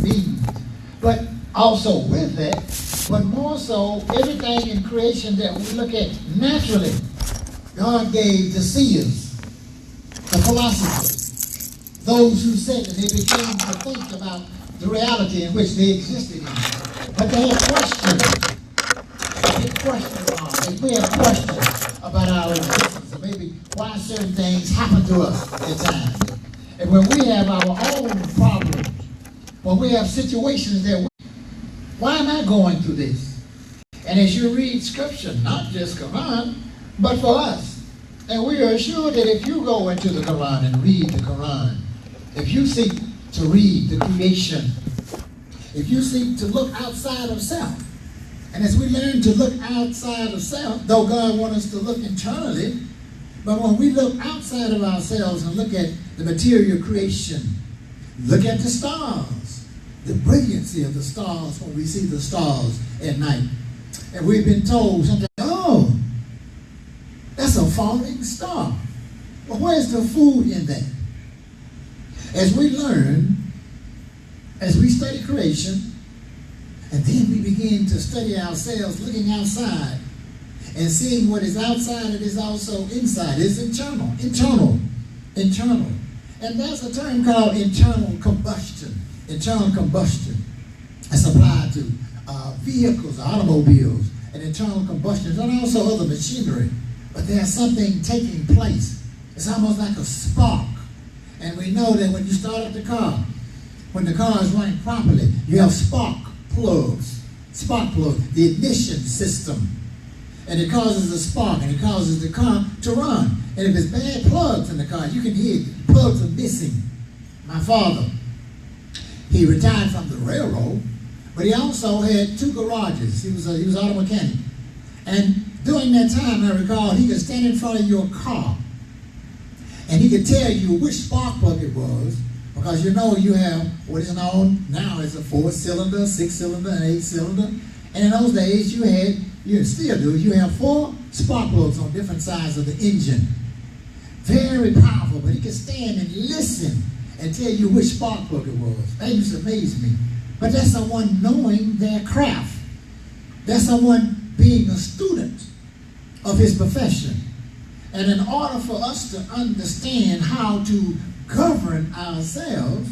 means. But also with that, but more so, everything in creation that we look at naturally, God gave the seers, the philosophers, those who said and they began to think about the reality in which they existed in. But they had questions. We have questions about our existence, or maybe why certain things happen to us at times. And when we have our own problems, when we have situations that why am I going through this? And as you read scripture, not just Quran, but for us, and we are assured that if you go into the Quran and read the Quran, if you seek to read the creation, if you seek to look outside of self, and as we learn to look outside of self, though God wants us to look internally, but when we look outside of ourselves and look at the material creation, look at the stars, the brilliancy of the stars when we see the stars at night. And we've been told something, oh, that's a falling star. Well, where's the food in that? As we learn, as we study creation, and then we begin to study ourselves, looking outside and seeing what is outside, it is also inside. It's internal. And there's a term called internal combustion. Internal combustion. It's applied to vehicles, automobiles, and internal combustion, and also other machinery. But there's something taking place. It's almost like a spark. And we know that when you start up the car, when the car is running properly, you have spark plugs, the ignition system. And it causes a spark, and it causes the car to run. And if it's bad plugs in the car, you can hear it. Plugs are missing. My father, he retired from the railroad, but he also had 2 garages. He was an auto mechanic. And during that time, I recall, he could stand in front of your car, and he could tell you which spark plug it was, because you know you have what is known now as a 4-cylinder, 6-cylinder, and 8-cylinder. And in those days, you still do, you have 4 spark plugs on different sides of the engine. Very powerful, but he could stand and listen and tell you which spark plug it was. That used to amaze me. But that's someone knowing their craft. That's someone being a student of his profession. And in order for us to understand how to govern ourselves,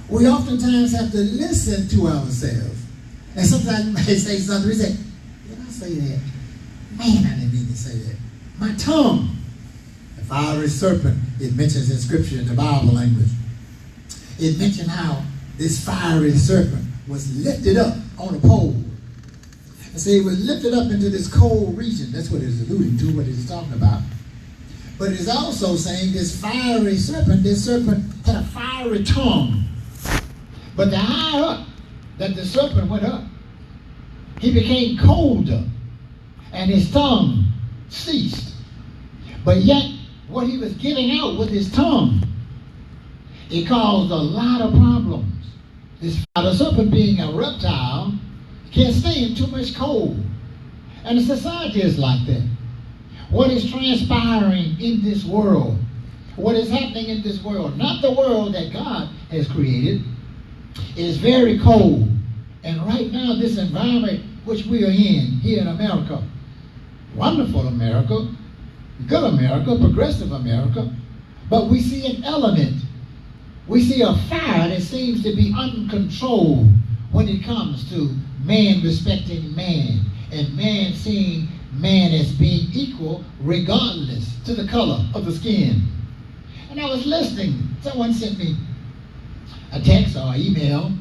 we oftentimes have to listen to ourselves. And sometimes you may say something, we say, did I say that? Man, I didn't mean to say that. My tongue, the fiery serpent, it mentions in scripture in the Bible language. It mentioned how this fiery serpent was lifted up on a pole. And so it was lifted up into this cold region. That's what it's alluding to, what it's talking about. But it's also saying this serpent had a fiery tongue. But the higher up that the serpent went up, he became colder, and his tongue ceased. But yet, what he was giving out with his tongue, it caused a lot of problems. The serpent, being a reptile, can't stay in too much cold. And the society is like that. What is transpiring in this world, what is happening in this world, not the world that God has created, is very cold. And right now, this environment which we are in, here in America, wonderful America, good America, progressive America, but we see an element. We see a fire that seems to be uncontrolled when it comes to man respecting man, and man seeing man as being equal regardless to the color of the skin. And I was listening. Someone sent me a text or email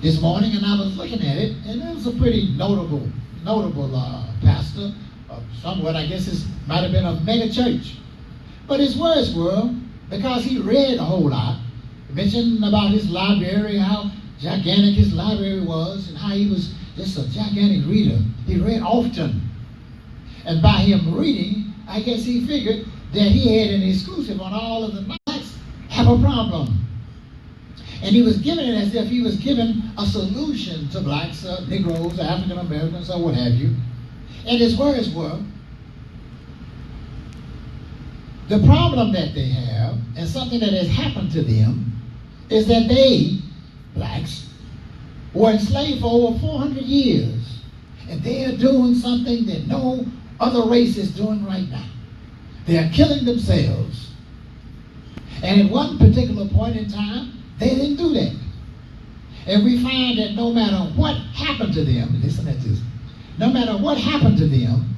this morning, and I was looking at it, and it was a pretty notable pastor of somewhat, I guess it might have been a mega church. But his words were, because he read a whole lot, he mentioned about his library, how gigantic his library was, and how he was just a gigantic reader. He read often. And by him reading, I guess he figured that he had an exclusive on all of the blacks have a problem. And he was giving it as if he was giving a solution to blacks, Negroes, African Americans, or what have you. And his words were, the problem that they have, and something that has happened to them, is that they, black were enslaved for over 400 years. And they are doing something that no other race is doing right now. They are killing themselves. And at one particular point in time, they didn't do that. And we find that no matter what happened to them, listen to this, no matter what happened to them,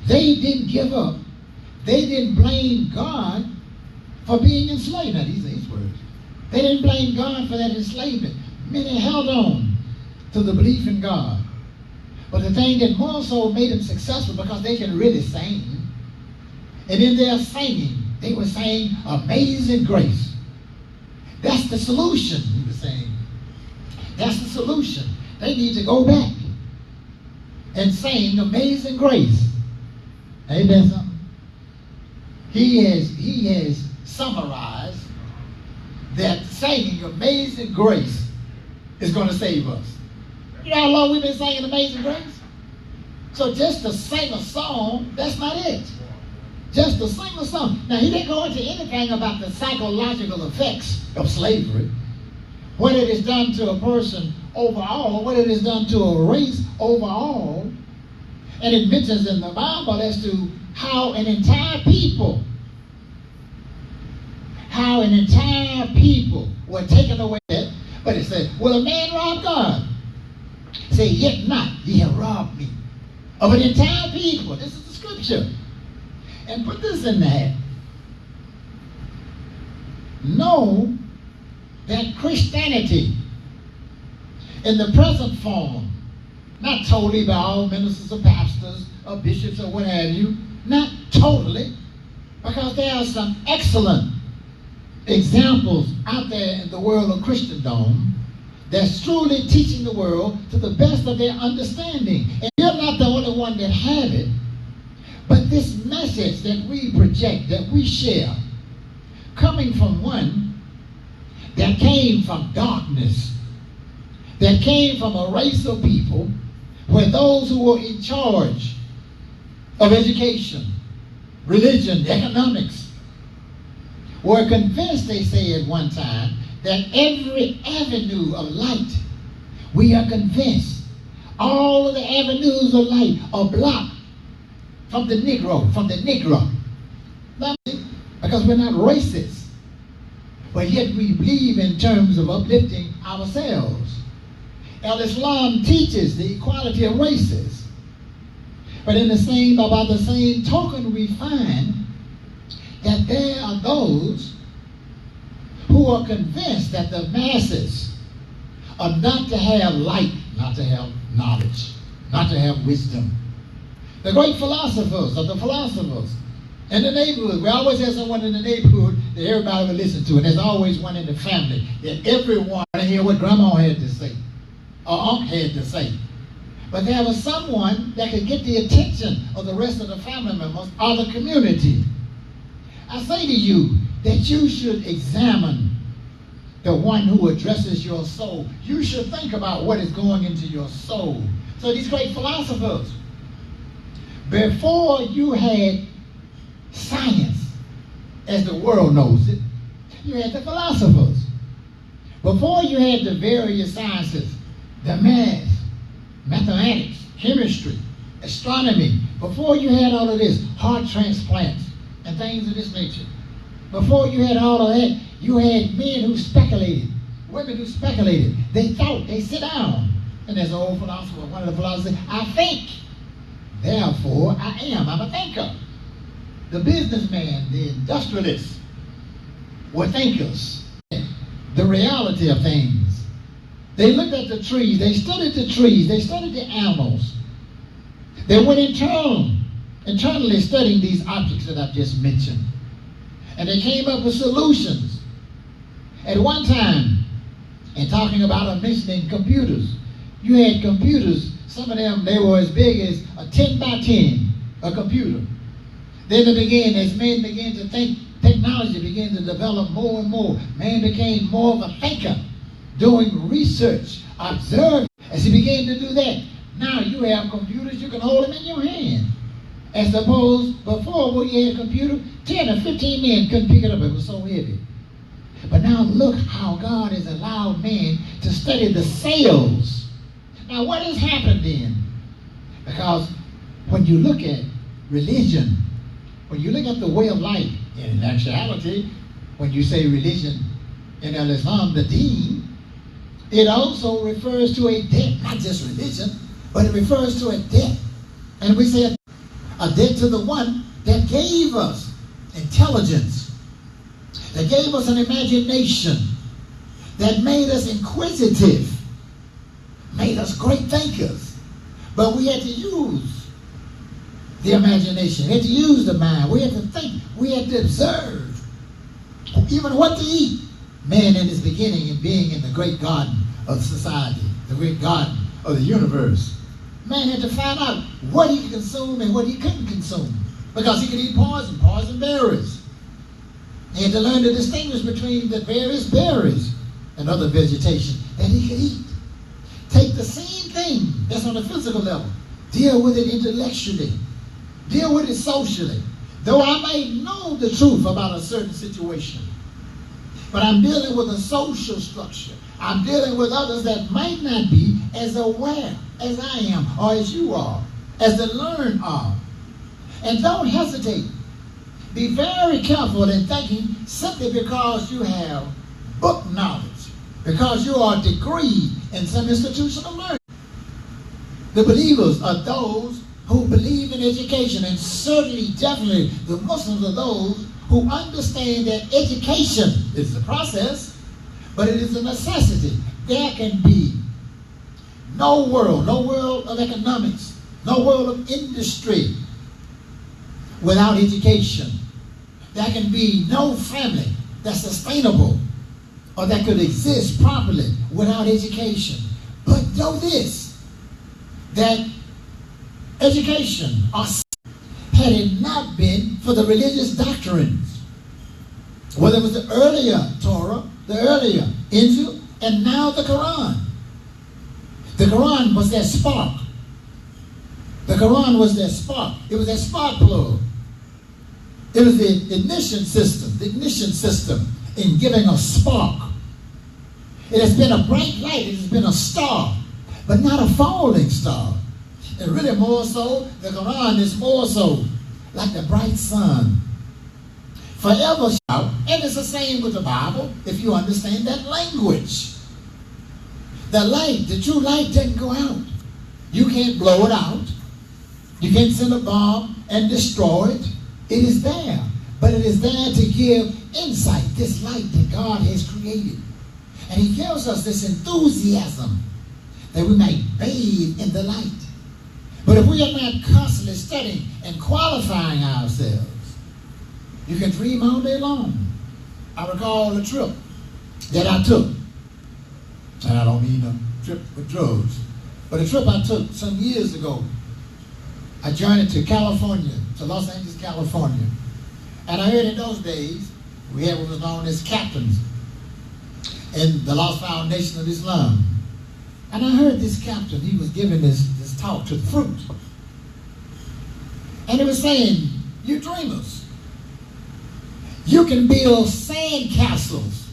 they didn't give up. They didn't blame God for being enslaved. Now, these are his words. They didn't blame God for that enslavement. Many held on to the belief in God. But the thing that more so made them successful, because they can really sing. And in their singing, they were saying, "Amazing Grace." That's the solution, he was saying. That's the solution. They need to go back and sing "Amazing Grace." Ain't that something? He has summarized that singing "Amazing Grace" is going to save us. You know how long we've been singing "Amazing Grace"? So just to sing a song, that's not it. Just to sing a song. Now, he didn't go into anything about the psychological effects of slavery, what it has done to a person overall, what it has done to a race overall. And it mentions in the Bible as to how an entire people were taken away. But it said, "Will a man rob God? Say, yet not, ye have robbed me." Of an entire people. This is the scripture. And put this in there. Know that Christianity in the present form, not totally by all ministers or pastors or bishops or what have you, not totally, because there are some excellent examples out there in the world of Christendom that's truly teaching the world to the best of their understanding. And you're not the only one that have it. But this message that we project, that we share, coming from one that came from darkness, that came from a race of people where those who were in charge of education, religion, economics, were convinced, they say at one time, that every avenue of light, we are convinced, all of the avenues of light are blocked from the Negro. Because we're not racist, but yet we believe in terms of uplifting ourselves. Islam teaches the equality of races. But about the same token, we find that there are those who are convinced that the masses are not to have light, not to have knowledge, not to have wisdom. The great philosophers are the philosophers. In the neighborhood, we always have someone in the neighborhood that everybody will listen to, and there's always one in the family that everyone will hear what grandma had to say, or uncle had to say. But there was someone that could get the attention of the rest of the family members or the community. I say to you that you should examine the one who addresses your soul. You should think about what is going into your soul. So these great philosophers, before you had science as the world knows it, you had the philosophers. Before you had the various sciences, the math, mathematics, chemistry, astronomy, before you had all of this, heart transplants and things of this nature, before you had all of that, you had men who speculated, women who speculated. They thought, they sit down. And there's an old philosopher, one of the philosophers, I think, therefore I am. I'm a thinker. The businessman, the industrialist, were thinkers. The reality of things. They looked at the trees, they studied the trees, they studied the animals. They went internally studying these objects that I've just mentioned. And they came up with solutions. At one time, in talking about or mentioning computers, you had computers, some of them, they were as big as a 10 by 10, a computer. Then it began, as men began to think, technology began to develop more and more. Man became more of a thinker, doing research, observing. As he began to do that, now you have computers, you can hold them in your hand. As opposed, before when you had a computer, 10 or 15 men couldn't pick it up, it was so heavy. But now look how God has allowed man to study the cells. Now, what has happened then? Because when you look at religion, when you look at the way of life, in actuality, when you say religion in Islam, the deen, it also refers to a debt, not just religion, but it refers to a debt. And we say a debt to the one that gave us intelligence, that gave us an imagination, that made us inquisitive, made us great thinkers. But we had to use the imagination, we had to use the mind, we had to think, we had to observe even what to eat. Man in his beginning and being in the great garden of society, the great garden of the universe, man had to find out what he could consume and what he couldn't consume, because he could eat poison berries. He had to learn to distinguish between the various berries and other vegetation that he could eat. Take the same thing that's on the physical level, deal with it intellectually, deal with it socially. Though I may know the truth about a certain situation, but I'm dealing with a social structure. I'm dealing with others that might not be as aware as I am, or as you are, as the learned are. And don't hesitate. Be very careful in thinking simply because you have book knowledge, because you are a degree in some institution of learning. The believers are those who believe in education, and certainly, definitely, the Muslims are those who understand that education is the process, but it is a necessity. There can be no world of economics, no world of industry without education. There can be no family that's sustainable or that could exist properly without education. But know this, that education, had it not been for the religious doctrines, whether it was the earlier Torah, the earlier Injil, and now the Quran. The Quran was that spark. The Quran was that spark. It was that spark plug. It was the ignition system in giving a spark. It has been a bright light. It has been a star, but not a falling star. And really more so, the Quran is more so like the bright sun. Forever shout. And it's the same with the Bible if you understand that language. The light, the true light doesn't go out. You can't blow it out. You can't send a bomb and destroy it. It is there. But it is there to give insight, this light that God has created. And he gives us this enthusiasm that we might bathe in the light. But if we are not constantly studying and qualifying ourselves, you can dream all day long. I recall a trip that I took, and I don't mean a trip with drugs, but a trip I took some years ago. I journeyed to California, to Los Angeles, California. And I heard in those days, we had what was known as captains in the Lost Foundation of Islam. And I heard this captain, he was giving this talk to the fruit. And he was saying, you dreamers, you can build sand castles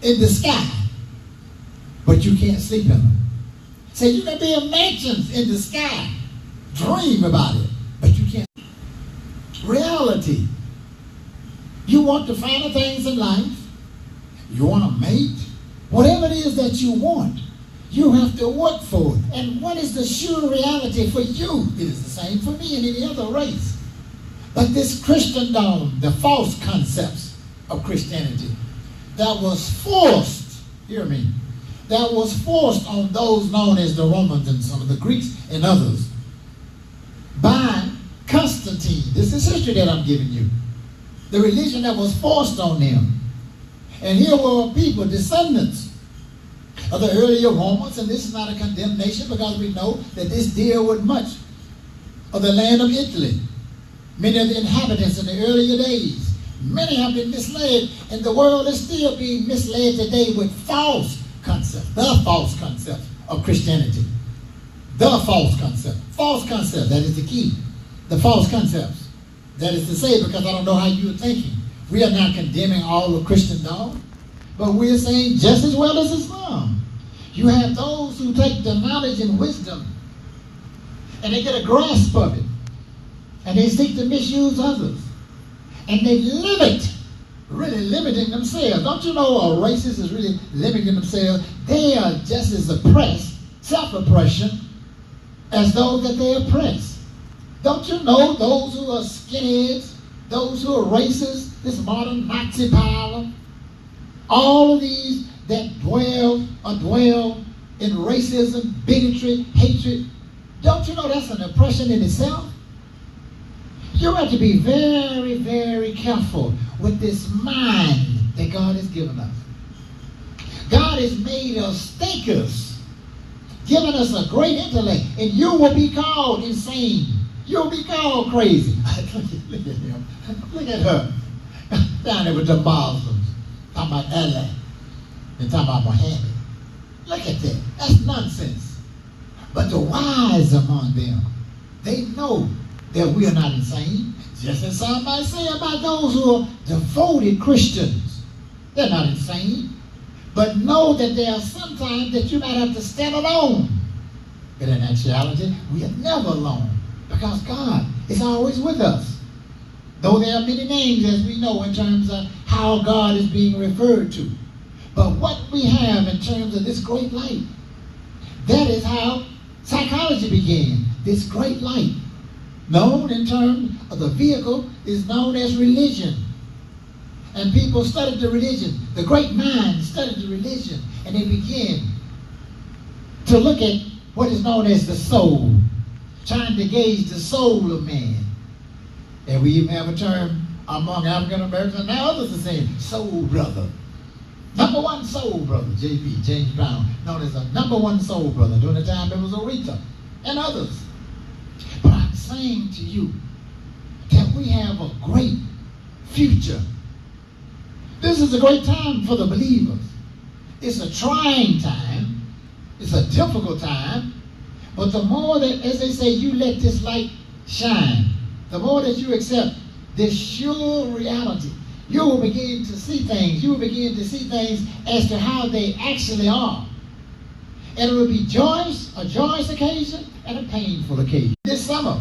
in the sky, but you can't sleep in them. Say, you can build mansions in the sky, dream about it, but you can't. Reality. You want the finer things in life, you want to mate, whatever it is that you want, you have to work for it. And what is the sure reality for you? It is the same for me and any other race. But this Christendom, the false concepts of Christianity, that was forced, hear me, that was forced on those known as the Romans and some of the Greeks and others by Constantine. This is history that I'm giving you. The religion that was forced on them. And here were people, descendants of the earlier Romans, and this is not a condemnation because we know that this deal with much of the land of Italy. Many of the inhabitants in the earlier days, many have been misled, and the world is still being misled today with false concepts, the false concepts of Christianity. The false concept. False concept, that is the key. The false concepts. That is to say, because I don't know how you are thinking, we are not condemning all of Christendom, but we are saying just as well as Islam, You have those who take the knowledge and wisdom and they get a grasp of it and they seek to misuse others and they limit, really limiting themselves. Don't you know a racist is really limiting themselves? They are just as oppressed, self-oppression, as those that they oppress. Don't you know those who are skinheads, those who are racist, this modern Nazi power, all of these that dwell in racism, bigotry, hatred, don't you know that's an oppression in itself? You have to be very, very careful with this mind that God has given us. God has made us thinkers, given us a great intellect, and you will be called insane. You'll be called crazy. Look at him. Look at her. Down there with the Muslims. Talking about Allah. And talking about Muhammad. Look at that. That's nonsense. But the wise among them, they know that we are not insane. Just as some might say about those who are devoted Christians. They're not insane. But know that there are sometimes that you might have to stand alone. But in actuality, we are never alone. Because God is always with us. Though there are many names, as we know, in terms of how God is being referred to. But what we have in terms of this great light, that is how psychology began. This great light, known in terms of the vehicle, is known as religion. And people studied the religion. The great minds studied the religion. And they began to look at what is known as the soul. Trying to gauge the soul of man. And we even have a term among African Americans, and now others are saying soul brother. Number one soul brother, JB, James Brown, known as a number one soul brother. During the time it was Aretha and others. But I'm saying to you that we have a great future. This is a great time for the believers. It's a trying time. It's a difficult time. But the more that, as they say, you let this light shine, the more that you accept this sure reality, you will begin to see things. You will begin to see things as to how they actually are. And it will be a joyous occasion and a painful occasion. This summer,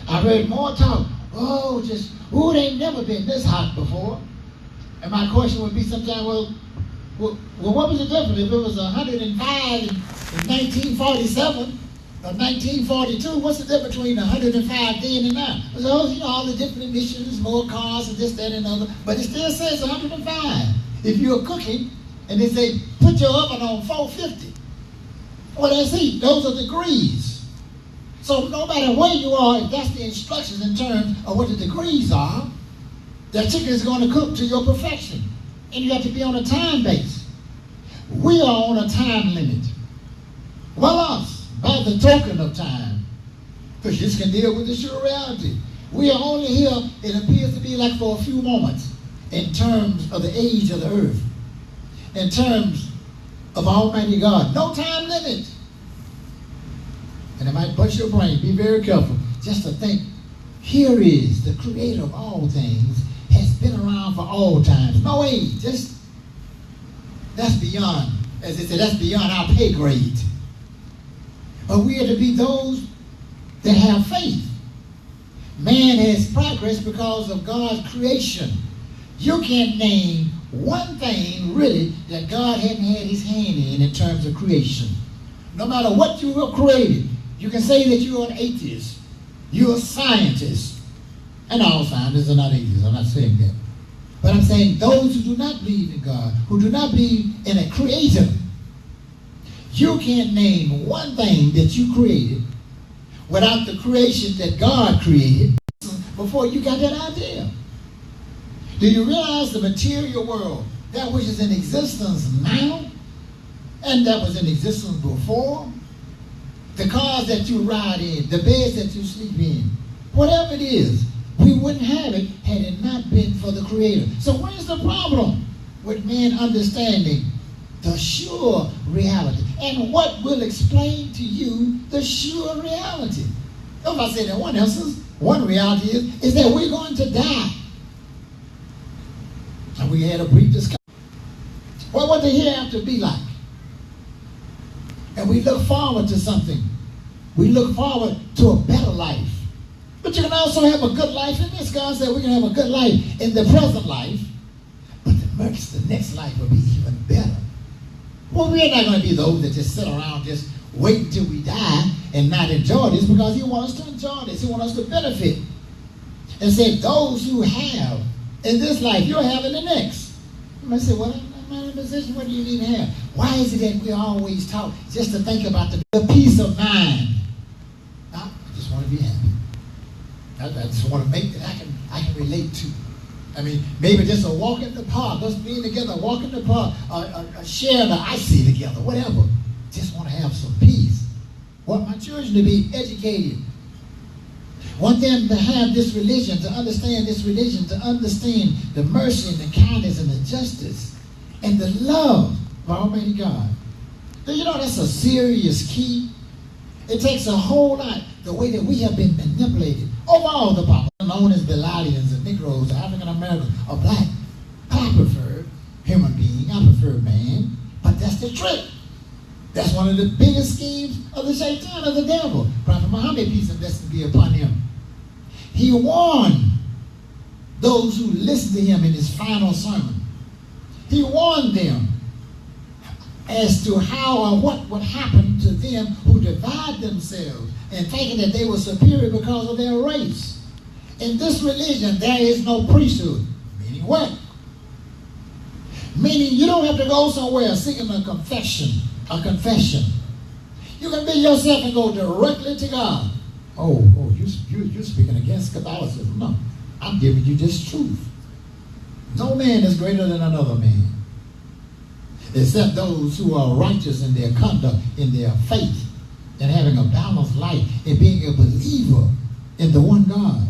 I heard more talk. It ain't never been this hot before. And my question would be sometime, well, what was the difference? If it was 105 in 1947 or 1942, what's the difference between 105 then and now? So, all the different emissions, more cars and this, that, and other, but it still says 105. If you're cooking and they say, put your oven on 450, well, that's heat. Those are degrees. So no matter where you are, if that's the instructions in terms of what the degrees are, that chicken is going to cook to your perfection. And you have to be on a time base. We are on a time limit. Well, us, by the token of time, because this can deal with the sure reality. We are only here, it appears to be like for a few moments, in terms of the age of the earth, in terms of Almighty God. No time limit. And it might bust your brain. Be very careful just to think, here is the creator of all things, has been around for all times. No age. That's beyond, as they say, that's beyond our pay grade. But we are to be those that have faith. Man has progressed because of God's creation. You can't name one thing, really, that God hadn't had his hand in terms of creation. No matter what you have created, you can say that you're an atheist. You're a scientist. And all scientists are not atheists. I'm not saying that. But I'm saying those who do not believe in God, who do not believe in a creator, you can't name one thing that you created without the creation that God created before you got that idea. Do you realize the material world, that which is in existence now, and that was in existence before? The cars that you ride in, the beds that you sleep in, whatever it is, we wouldn't have it had it not been for the Creator. So where's the problem with men understanding the sure reality? And what will explain to you the sure reality? If I say that one essence, one reality is that we're going to die. And we had a brief discussion. What would the hereafter be like? And we look forward to something. We look forward to a better life. But you can also have a good life in this. God said we can have a good life in the present life, but the next life will be even better. Well, we're not going to be those that just sit around just wait until we die and not enjoy this, because he wants us to enjoy this. He wants us to benefit. And said, those who have in this life, you'll have in the next. You might say, well, I'm not in a position. What do you need to have? Why is it that we always talk just to think about the peace of mind? I just want to be happy. I just want to make that I can relate to. I mean, maybe just a walk in the park, us being together, walk in the park, share the icy together, whatever. Just want to have some peace. Want my children to be educated. Want them to have this religion, to understand this religion, to understand the mercy and the kindness and the justice and the love of Almighty God. Do you know that's a serious key? It takes a whole lot, the way that we have been manipulated. Overall, the population, known as Bilalians and Negroes, African Americans, or black. I prefer human being, I prefer man, but that's the trick. That's one of the biggest schemes of the shaitan, of the devil. Prophet Muhammad, peace and blessings be upon him. He warned those who listened to him in his final sermon. He warned them as to how or what would happen to them who divide themselves and thinking that they were superior because of their race. In this religion, there is no priesthood. Meaning what? Meaning you don't have to go somewhere seeking a confession. You can be yourself and go directly to God. You're speaking against Catholicism. No, I'm giving you just truth. No man is greater than another man, except those who are righteous in their conduct, in their faith, and having a balanced life, and being a believer in the one God.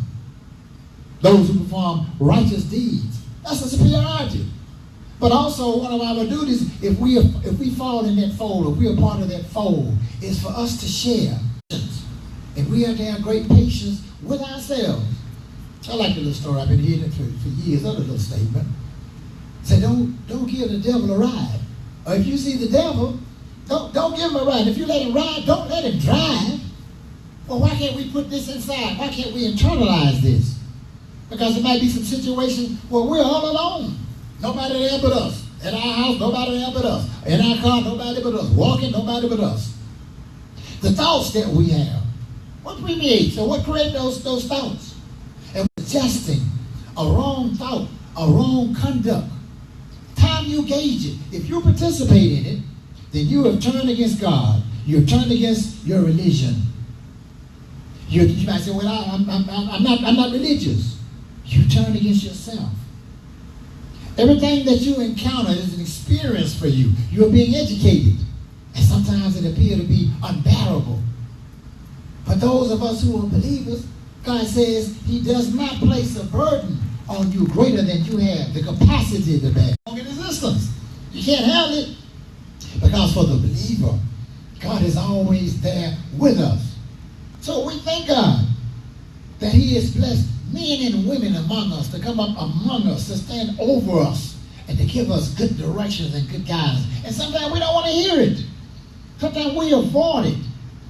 Those who perform righteous deeds. That's a superiority. But also, one of our duties, if we fall in that fold, if we are part of that fold, is for us to share. And we have to have great patience with ourselves. I like the little story. I've been hearing it for years. Other little statement. Say, don't give the devil a ride. Or if you see the devil, don't give him a ride. If you let him ride, don't let him drive. Well, why can't we put this inside? Why can't we internalize this? Because there might be some situations where we're all alone. Nobody there but us. At our house, nobody there but us. In our car, nobody but us. Walking, nobody but us. The thoughts that we have. What permeates or what creates those thoughts? And suggesting a wrong thought, a wrong conduct. Time you gauge it. If you participate in it, then you have turned against God. You have turned against your religion. You might say, well, I'm not religious. You turn against yourself. Everything that you encounter is an experience for you. You are being educated. And sometimes it appears to be unbearable. But those of us who are believers, God says he does not place a burden on you greater than you have the capacity to bear. In existence. You can't handle it. Because for the believer, God is always there with us. So we thank God that he has blessed men and women among us to come up among us, to stand over us, and to give us good directions and good guidance. And sometimes we don't want to hear it. Sometimes we avoid it.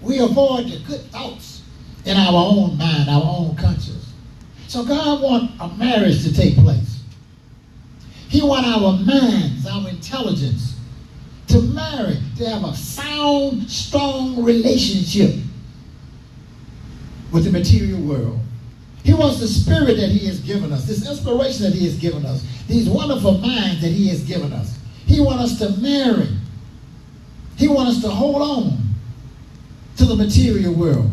We avoid the good thoughts in our own mind, our own conscience. So God wants a marriage to take place. He wants our minds, our intelligence, to marry, to have a sound, strong relationship with the material world. He wants the spirit that he has given us, this inspiration that he has given us, these wonderful minds that he has given us. He wants us to marry. He wants us to hold on to the material world.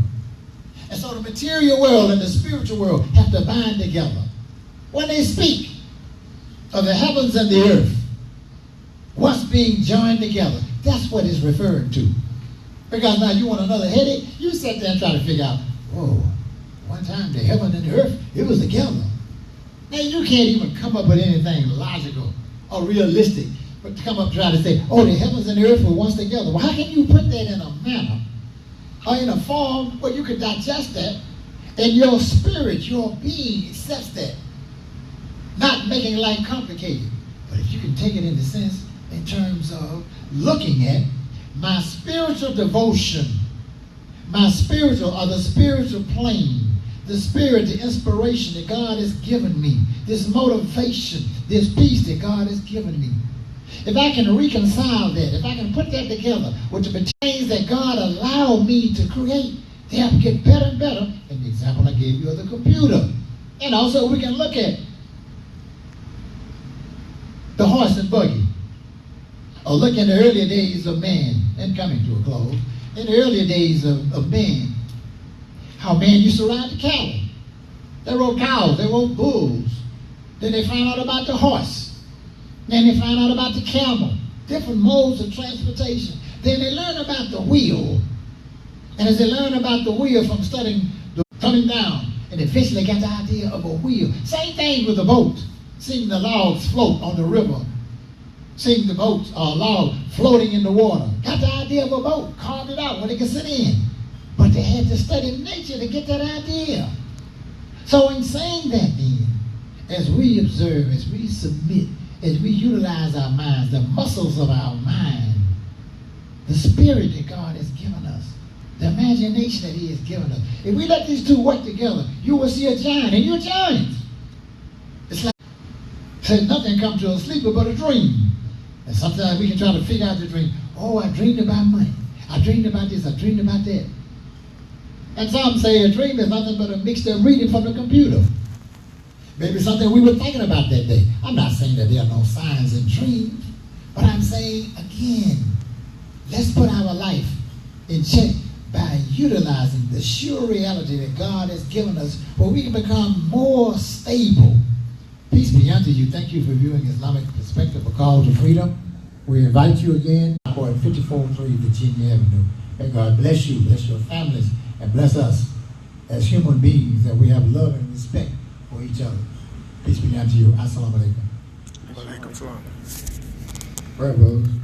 And so the material world and the spiritual world have to bind together. When they speak of the heavens and the earth, what's being joined together, that's what it's referring to. Because now you want another headache, you sit there and try to figure out, whoa, one time the heaven and the earth, it was together. Now you can't even come up with anything logical or realistic, but to come up and try to say, oh, the heavens and the earth were once together. Well, how can you put that in a manner or in a form where you can digest that and your spirit, your being accepts that? Not making life complicated. But if you can take it in the sense, in terms of looking at my spiritual devotion, my spiritual or the spiritual plane, the spirit, the inspiration that God has given me, this motivation, this peace that God has given me. If I can reconcile that, if I can put that together with the things that God allowed me to create, they'll get better and better. And the example I gave you of the computer. And also we can look at the horse and buggy. Or look in the earlier days of man, and coming to a close, in the earlier days of man, how man used to ride the cattle. They rode cows, they rode bulls. Then they found out about the horse. Then they found out about the camel. Different modes of transportation. Then they learned about the wheel. And as they learned about the wheel from studying the coming down, and eventually got the idea of a wheel. Same thing with the boat. Seeing the logs float on the river. Seeing the boats or log floating in the water. Got the idea of a boat, carved it out where they could sit in. But they had to study nature to get that idea. So in saying that then, as we observe, as we submit, as we utilize our minds, the muscles of our mind, the spirit that God has given us, the imagination that He has given us. If we let these two work together, you will see a giant, and you're a giant. It's like, said nothing comes to a sleeper but a dream. And sometimes we can try to figure out the dream. Oh, I dreamed about money. I dreamed about this. I dreamed about that. And some say a dream is nothing but a mixture of reading from the computer. Maybe something we were thinking about that day. I'm not saying that there are no signs in dreams, but I'm saying, again, let's put our life in check by utilizing the sure reality that God has given us where we can become more stable. Peace be unto you. Thank you for viewing Islamic Perspective, A Call to Freedom. We invite you again for 5403 Virginia Avenue. May God bless you, bless your families, and bless us as human beings, that we have love and respect for each other. Peace be unto you. Assalamu alaikum. Wa alaikum salam. Bravo.